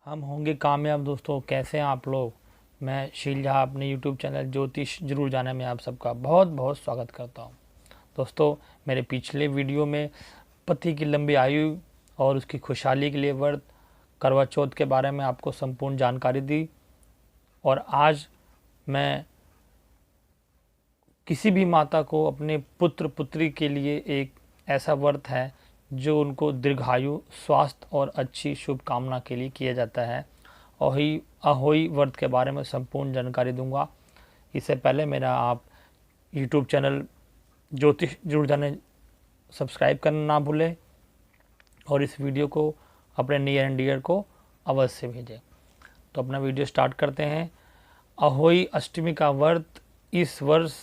हम होंगे कामयाब। दोस्तों, कैसे हैं आप लोग। मैं शील झा अपने यूट्यूब चैनल ज्योतिष जरूर जाने में आप सबका बहुत बहुत स्वागत करता हूं। दोस्तों, मेरे पिछले वीडियो में पति की लंबी आयु और उसकी खुशहाली के लिए व्रत करवा चौथ के बारे में आपको संपूर्ण जानकारी दी। और आज मैं किसी भी माता को अपने पुत्र पुत्री के लिए एक ऐसा व्रत है जो उनको दीर्घायु, स्वास्थ्य और अच्छी शुभकामना के लिए किया जाता है। अहोई व्रत के बारे में संपूर्ण जानकारी दूंगा। इससे पहले मेरा आप यूट्यूब चैनल ज्योतिष जरूर जाने सब्सक्राइब करना ना भूलें और इस वीडियो को अपने नियर एंड डियर को अवश्य भेजें। तो अपना वीडियो स्टार्ट करते हैं। अहोई अष्टमी का व्रत इस वर्ष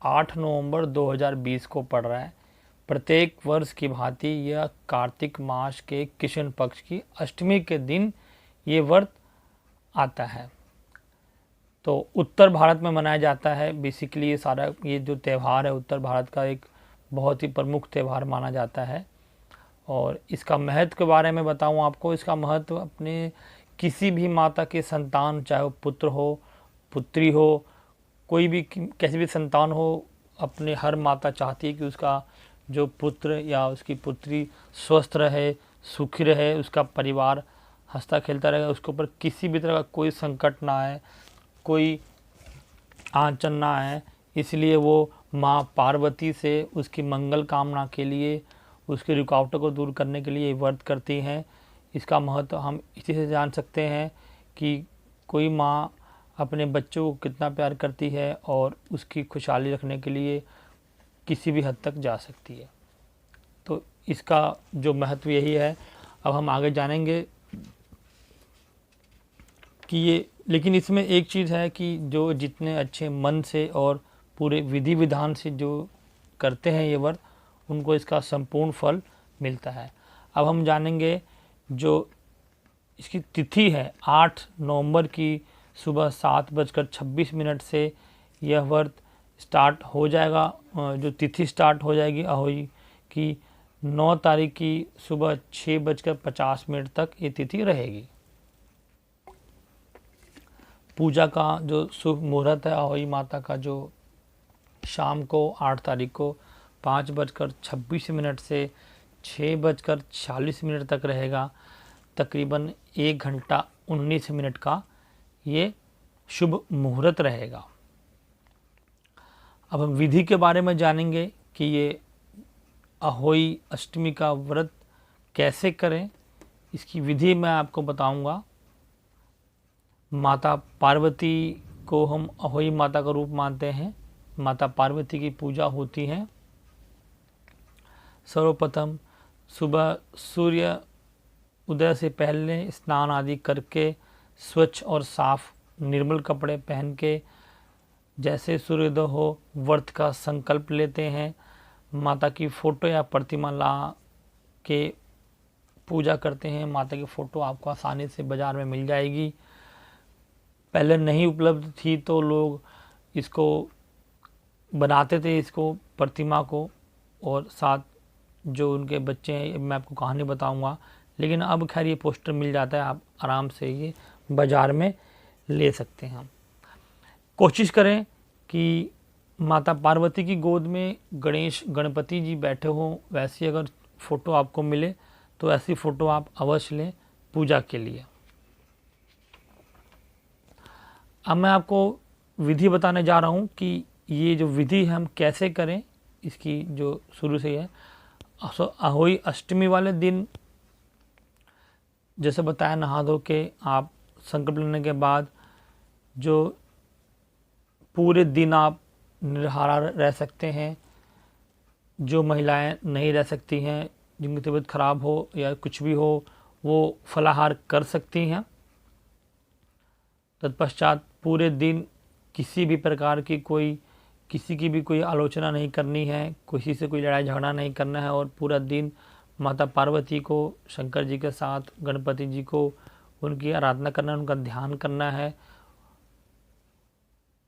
8 नवंबर 2020 को पड़ रहा है। प्रत्येक वर्ष की भांति यह कार्तिक मास के कृष्ण पक्ष की अष्टमी के दिन ये व्रत आता है। तो उत्तर भारत में मनाया जाता है। बेसिकली ये जो त्यौहार है उत्तर भारत का एक बहुत ही प्रमुख त्यौहार माना जाता है। और इसका महत्व के बारे में बताऊं आपको। इसका महत्व अपने किसी भी माता के संतान, चाहे वो पुत्र हो, पुत्री हो, कोई भी कैसी भी संतान हो, अपने हर माता चाहती है कि उसका जो पुत्र या उसकी पुत्री स्वस्थ रहे, सुखी रहे, उसका परिवार हंसता खेलता रहे, उसके ऊपर किसी भी तरह का कोई संकट ना आए, कोई आंचन ना आए। इसलिए वो माँ पार्वती से उसकी मंगल कामना के लिए, उसकी रुकावटों को दूर करने के लिए व्रत करती हैं। इसका महत्व हम इसी से जान सकते हैं कि कोई माँ अपने बच्चों को कितना प्यार करती है और उसकी खुशहाली रखने के लिए किसी भी हद तक जा सकती है। तो इसका जो महत्व यही है। अब हम आगे जानेंगे कि ये, लेकिन इसमें एक चीज़ है कि जो जितने अच्छे मन से और पूरे विधि विधान से जो करते हैं ये व्रत, उनको इसका संपूर्ण फल मिलता है। अब हम जानेंगे जो इसकी तिथि है 8 नवंबर की सुबह 7:26 से यह व्रत स्टार्ट हो जाएगा। जो तिथि स्टार्ट हो जाएगी अहोई की 9 तारीख की सुबह 6:50 तक ये तिथि रहेगी। पूजा का जो शुभ मुहूर्त है अहोई माता का, जो शाम को 8 तारीख को 5:26 से 6:40 तक रहेगा। तकरीबन 1 घंटा 19 मिनट का ये शुभ मुहूर्त रहेगा। अब हम विधि के बारे में जानेंगे कि ये अहोई अष्टमी का व्रत कैसे करें। इसकी विधि मैं आपको बताऊंगा। माता पार्वती को हम अहोई माता का रूप मानते हैं। माता पार्वती की पूजा होती है। सर्वप्रथम सुबह सूर्य उदय से पहले स्नान आदि करके स्वच्छ और साफ निर्मल कपड़े पहन के जैसे सूर्योदय हो व्रत का संकल्प लेते हैं। माता की फ़ोटो या प्रतिमा ला के पूजा करते हैं। माता की फ़ोटो आपको आसानी से बाज़ार में मिल जाएगी। पहले नहीं उपलब्ध थी तो लोग इसको बनाते थे, इसको प्रतिमा को, और साथ जो उनके बच्चे हैं, मैं आपको कहानी बताऊंगा। लेकिन अब खैर ये पोस्टर मिल जाता है, आप आराम से ये बाज़ार में ले सकते हैं। कोशिश करें कि माता पार्वती की गोद में गणेश गणपति जी बैठे हों। वैसी अगर फ़ोटो आपको मिले तो ऐसी फ़ोटो आप अवश्य लें पूजा के लिए। अब मैं आपको विधि बताने जा रहा हूँ कि ये जो विधि है हम कैसे करें। इसकी जो शुरू से है, अहोई अष्टमी वाले दिन जैसे बताया, नहा धो के आप संकल्प लेने के बाद जो पूरे दिन आप निराहार रह सकते हैं। जो महिलाएं नहीं रह सकती हैं, जिनकी तबीयत खराब हो या कुछ भी हो, वो फलाहार कर सकती हैं। तत्पश्चात पूरे दिन किसी भी प्रकार की किसी की भी कोई आलोचना नहीं करनी है, किसी से कोई लड़ाई झगड़ा नहीं करना है, और पूरा दिन माता पार्वती को, शंकर जी के साथ गणपति जी को, उनकी आराधना करना, उनका ध्यान करना है।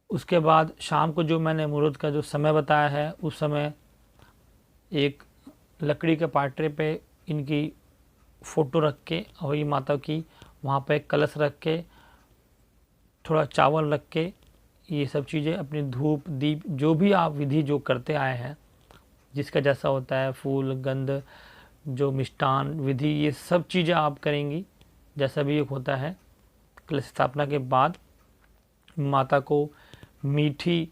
उसके बाद शाम को जो मैंने मुहूर्त का जो समय बताया है, उस समय एक लकड़ी के पाटरे पे इनकी फ़ोटो रख के अहोई माता की वहाँ पे एक कलश रख के, थोड़ा चावल रख के, ये सब चीज़ें अपनी धूप दीप जो भी आप विधि जो करते आए हैं, जिसका जैसा होता है, फूल गंध, जो मिष्टान विधि, ये सब चीज़ें आप करेंगी जैसा भी एक होता है। कलश स्थापना के बाद माता को मीठी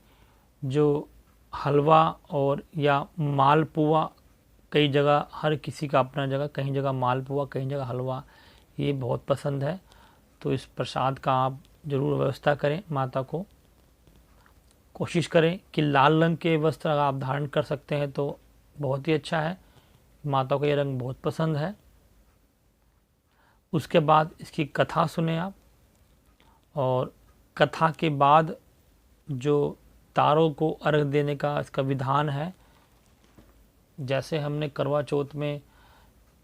जो हलवा और या मालपुआ, कई जगह हर किसी का अपना जगह, कहीं जगह मालपुआ, कहीं जगह हलवा, ये बहुत पसंद है। तो इस प्रसाद का आप ज़रूर व्यवस्था करें। माता को कोशिश करें कि लाल रंग के वस्त्र अगर आप धारण कर सकते हैं तो बहुत ही अच्छा है, माता को ये रंग बहुत पसंद है। उसके बाद इसकी कथा सुने आप, और कथा के बाद जो तारों को अर्घ देने का इसका विधान है, जैसे हमने करवा चौथ में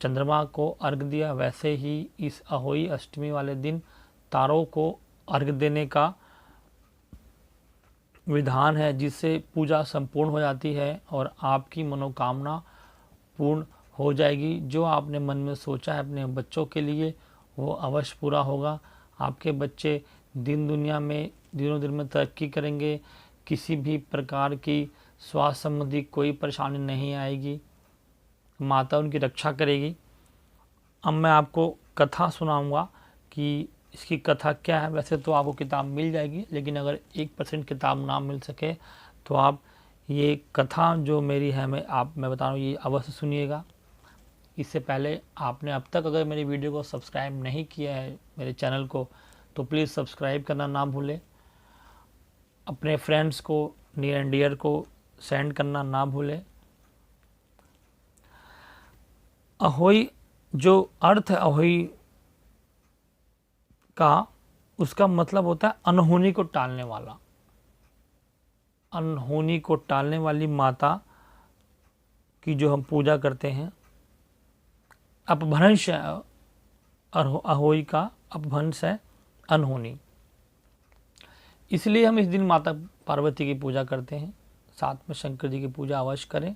चंद्रमा को अर्घ दिया, वैसे ही इस अहोई अष्टमी वाले दिन तारों को अर्घ देने का विधान है, जिससे पूजा संपूर्ण हो जाती है और आपकी मनोकामना पूर्ण हो जाएगी। जो आपने मन में सोचा है अपने बच्चों के लिए, वो अवश्य पूरा होगा। आपके बच्चे दिन दुनिया में दिनों दिन में तरक्की करेंगे, किसी भी प्रकार की स्वास्थ्य संबंधी कोई परेशानी नहीं आएगी, माता उनकी रक्षा करेगी। अब मैं आपको कथा सुनाऊंगा कि इसकी कथा क्या है। वैसे तो आपको किताब मिल जाएगी, लेकिन अगर 1% किताब ना मिल सके तो आप ये कथा जो मेरी है मैं बता रहा हूँ, ये अवश्य सुनिएगा। इससे पहले आपने अब तक अगर मेरी वीडियो को सब्सक्राइब नहीं किया है, मेरे चैनल को, तो प्लीज़ सब्सक्राइब करना ना भूलें। अपने फ्रेंड्स को, नियर एंड डियर को सेंड करना ना भूलें। अहोई जो अर्थ है अहोई का, उसका मतलब होता है अनहोनी को टालने वाला। अनहोनी को टालने वाली माता की जो हम पूजा करते हैं, अपभ्रंश है अहोई का, अपभ्रंश है अनहोनी। इसलिए हम इस दिन माता पार्वती की पूजा करते हैं, साथ में शंकर जी की पूजा अवश्य करें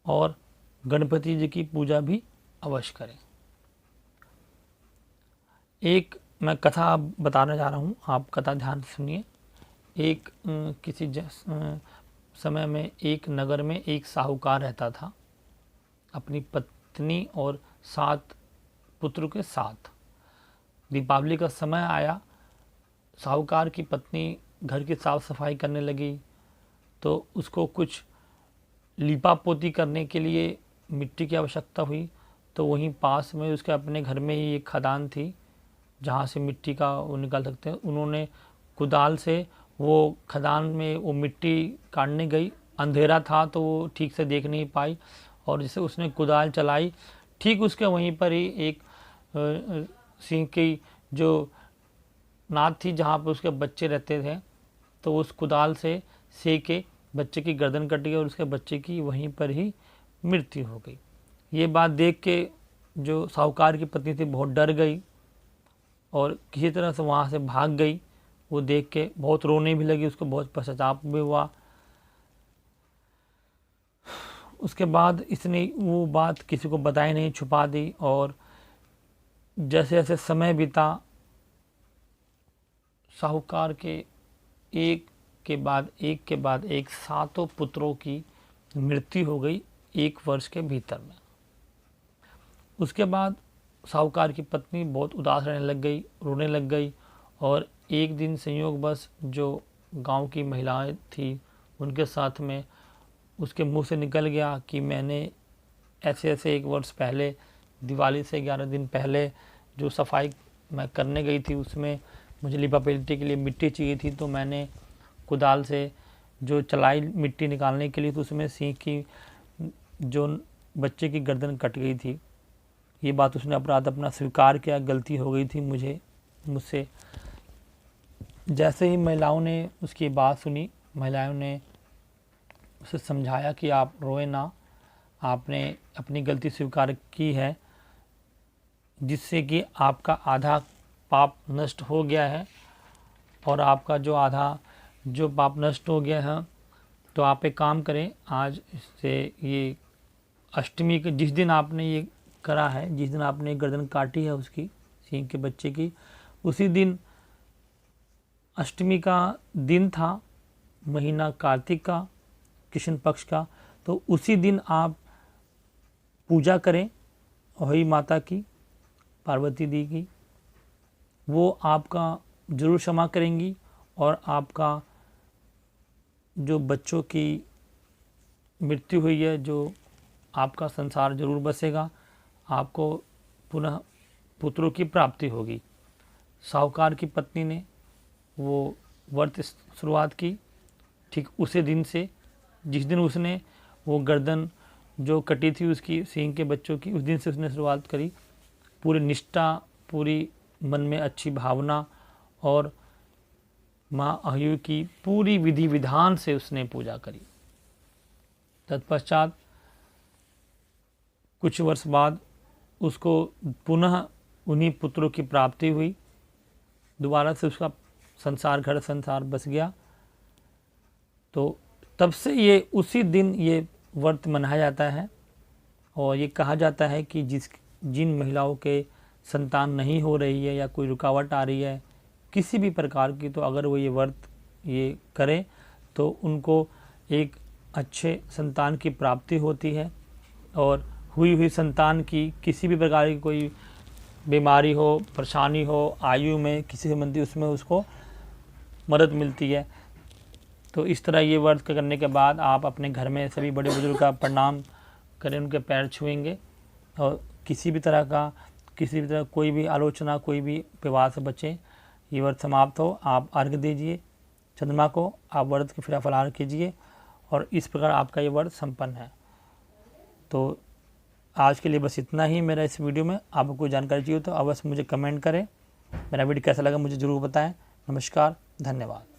और गणपति जी की पूजा भी अवश्य करें। एक मैं कथा बताने जा रहा हूँ, आप कथा ध्यान से सुनिए। एक किसी समय में एक नगर में एक साहूकार रहता था, अपनी पत्नी और 7 पुत्र के साथ। दीपावली का समय आया, साहूकार की पत्नी घर की साफ सफाई करने लगी, तो उसको कुछ लीपा पोती करने के लिए मिट्टी की आवश्यकता हुई। तो वहीं पास में उसके अपने घर में ही एक खदान थी जहाँ से मिट्टी का वो निकाल सकते हैं। उन्होंने कुदाल से वो खदान में वो मिट्टी काटने गई, अंधेरा था तो वो ठीक से देख नहीं पाई, और जैसे उसने कुदाल चलाई, ठीक उसके वहीं पर ही एक सिंह की जो नाद थी जहाँ पर उसके बच्चे रहते थे, तो उस कुदाल से के बच्चे की गर्दन कट गई और उसके बच्चे की वहीं पर ही मृत्यु हो गई। ये बात देख के जो साहूकार की पत्नी थी बहुत डर गई और किसी तरह से वहाँ से भाग गई। वो देख के बहुत रोने भी लगी, उसको बहुत पश्चाताप भी हुआ। उसके बाद इसने वो बात किसी को बताई नहीं, छुपा दी, और जैसे जैसे समय बीता, साहूकार के एक के बाद एक 7 पुत्रों की मृत्यु हो गई 1 वर्ष के भीतर में। उसके बाद साहूकार की पत्नी बहुत उदास रहने लग गई, रोने लग गई, और एक दिन संयोगवश जो गांव की महिलाएं थी उनके साथ में उसके मुंह से निकल गया कि मैंने ऐसे 1 वर्ष पहले, दिवाली से 11 दिन पहले जो सफाई मैं करने गई थी उसमें मुझे लिपापोती के लिए मिट्टी चाहिए थी, तो मैंने कुदाल से जो चलाई मिट्टी निकालने के लिए, तो उसमें सिंह की जो बच्चे की गर्दन कट गई थी। ये बात उसने अपराध अपना स्वीकार किया, गलती हो गई थी मुझसे। जैसे ही महिलाओं ने उसकी बात सुनी, महिलाओं ने उसे समझाया कि आप रोए ना, आपने अपनी गलती स्वीकार की है, जिससे कि आपका आधा पाप नष्ट हो गया है, और आपका जो पाप नष्ट हो गया है, तो आप एक काम करें, आज से ये अष्टमी के जिस दिन आपने ये करा है, जिस दिन आपने गर्दन काटी है उसकी सिंह के बच्चे की। उसी दिन अष्टमी का दिन था, महीना कार्तिक का, कृष्ण पक्ष का। तो उसी दिन आप पूजा करें अहोई माता की, पार्वती दी की। वो आपका जरूर क्षमा करेंगी और आपका जो बच्चों की मृत्यु हुई है, जो आपका संसार जरूर बसेगा, आपको पुनः पुत्रों की प्राप्ति होगी। साहूकार की पत्नी ने वो व्रत शुरुआत की ठीक उसी दिन से, जिस दिन उसने वो गर्दन जो कटी थी उसकी, सिंह के बच्चों की, उस दिन से उसने शुरुआत करी। पूरी निष्ठा, पूरी मन में अच्छी भावना और माँ अहयु की पूरी विधि विधान से उसने पूजा करी। तत्पश्चात कुछ वर्ष बाद उसको पुनः उन्हीं पुत्रों की प्राप्ति हुई। दोबारा से उसका संसार, घर संसार बस गया। तो तब से ये उसी दिन ये व्रत मनाया जाता है। और ये कहा जाता है कि जिन महिलाओं के संतान नहीं हो रही है या कोई रुकावट आ रही है किसी भी प्रकार की, तो अगर वो ये व्रत ये करें तो उनको एक अच्छे संतान की प्राप्ति होती है। और हुई संतान की किसी भी प्रकार की कोई बीमारी हो, परेशानी हो, आयु में किसी संबंधी, उसमें उसको मदद मिलती है। तो इस तरह ये व्रत करने के बाद आप अपने घर में सभी बड़े बुजुर्ग का प्रणाम करें, उनके पैर छुएंगे और किसी भी तरह कोई भी आलोचना, कोई भी विवाद से बचें। ये व्रत समाप्त हो, आप अर्घ्य दीजिए चंद्रमा को, आप व्रत की फिर फलाहार कीजिए और इस प्रकार आपका ये व्रत संपन्न है। तो आज के लिए बस इतना ही मेरा इस वीडियो में। आपको कोई जानकारी चाहिए तो अवश्य मुझे कमेंट करें। मेरा वीडियो कैसा लगा मुझे ज़रूर बताएं। नमस्कार, धन्यवाद।